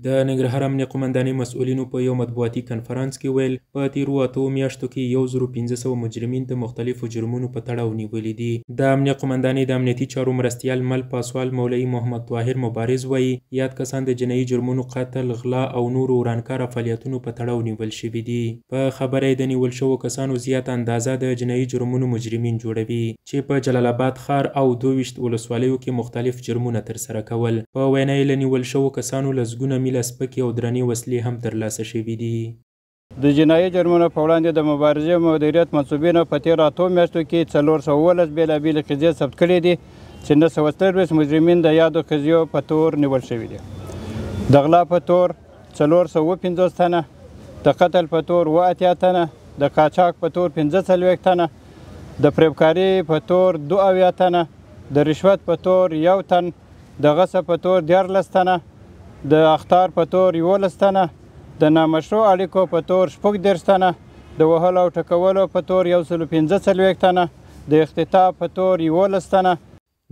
د ننګرهار امنیه قومندانۍ مسؤلینو په یو مطبوعاتي کنفرانس کې ویل په تیرو 8 میاشتو کې 1500 مجرمین د مختلفو جرمونو په تړاو نیولي دي. د امنیه قومندانۍ د امنیتي چارو مرستیال مل پاسوال مولوي محمد طاهر مبارز وایي یاد کسان د جنایي جرمونو قتل، غلا او نورو ورانکاره فعالیتونو په تړاو نیول شوي دي. په خبره یې د نیول شوو کسانو زیات اندازه د جنایي جرمونو مجرمین جوړوي چې په جلال آباد ښار او 22 ولسوالیو کې مختلف جرمونه ترسره کول. په وینا یې له نیول شوو کسانو لسګونه میله سپکې او درنې وسلې هم ترلاسه شوي دي. د جنایي جرمونو په وړاندې د مبارزې مدیریت منصوبینو په تېرو 8 میاشتو کې 417 بېلابېلې قضیې ثبت کړي دي چې 923 مجرمین د یادو قضیو په تور نیول شوي دي. د غلا په تور 450 تنه، د قتل په تور 80 تنه، د قاچاق په تور 45 تنه، د فریبکاري په تور 72 تنه، د رشوت په تور 1 تن، د غصب په تور 14 تنه، د اخطار په تور 11 تنه، د نامشروع اړیکو په تور 14 تنه، د وهلو او ټکولو په تور 145 تنه، د اختطاف په تور 11 تنه.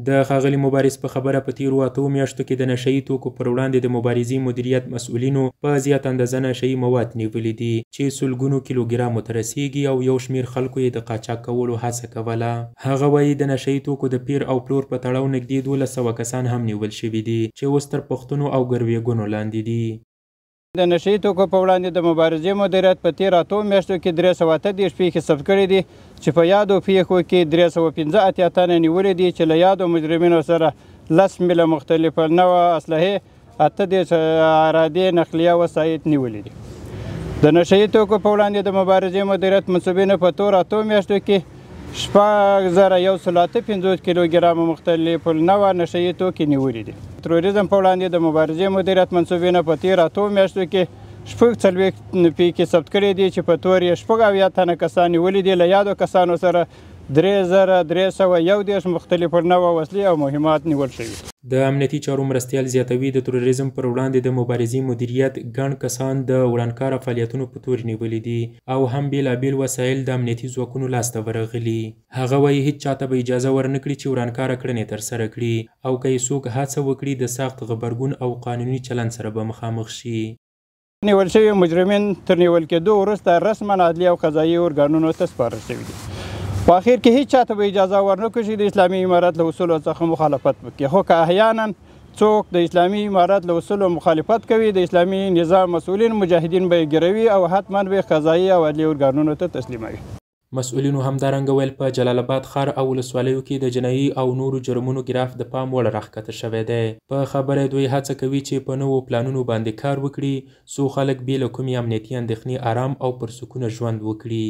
د ښاغلي مبارز په خبره په تیرو 8 میاشتو کې د نشه یي توکو پر وړاندې د مبارزې مدیریت مسؤلینو په زیات اندازه نشه یي مواد نیولي دي چې سلګونو کیلوګرامو ته رسیږي او یو شمېر خلکو یې د قاچاق کولو هڅه کوله. هغه وایي د نشه یي توکو د پیر او پلور په تړاو نږدې 1200 کسان هم نیول شوي دي چې اوس تر پوښتنو او ګروېږنو لاندې دي. د نشه یي توکو په وړاندې د مبارزې مدیریت په تېرو 8 میاشتو کې 338 پیښې ثبت کړي دي چې په یادو پیښو کې 385 تنه نیولي دي چې له یادو مجرمینو سره 10 میله مختلفه نوع اسلحې، 8 ارادې نقلیه وسایط نیولي دي. د نشه یي توکو په وړاندې د مبارزې مدیریت منصوبینو په تېرو 8 میاشتو کې 6158 کیلوګرام مختلف نوع نشه یي توکي نیولي دي. تروریزم په وړاندې د مبارزې مدیریت منصوبینو په تېرو 8 میاشتو کې 40 پیښې ثبت کړي دي چې په تور یې 70 تنه کسان نیولي دي. له یادو کسانو سره 3311 مختلف نوع وسلې او مهمات نیول شوي. د امنیتي چارو مرستیال زیاتوي د تروریزم پر وړاندې د مبارزې مدیریت ګڼ کسان د ورانکاره فعالیتونو په تور نیولي دي او هم بېلابېل وسایل د امنیتي ځواکونو لاسته ورغلي. هغه وایي هیڅ چاته به اجازه ورنکړي چې ورانکاره کړنې ترسره کړي او که یې څوک هڅه وکړي د سخت غبرګون او قانوني چلند سره به مخامخ شي. نیول شوي مجرمین تر نیول کېدو وروسته رسما عدلي او قضایي ارګانونو ته سپارل شوي دي. په اخر کې هیڅ چاته به اجازه ورنکړي چې د اسلامي امارت له اصولو څخه مخالفت وکړي. خو که احیانا څوک د اسلامي امارت له اصولو مخالفت کوي، د اسلامي نظام مسؤلین مجاهدین به یې ګیروي او حتما به یې قضایي او عدلي ارګانونو ته تسلیموي. مسؤلینو همدارنګه ویل په جلال آباد ښار او ولسوالیو کې د جنایي او نورو جرمونو ګراف د پام وړ راښکته شوی دی. په خبره دوی هڅه کوي چې په نوو پلانونو باندې کار وکړي څو خلک بې له کومې امنیتي اندېښنې ارام او پرسکونه ژوند وکړي.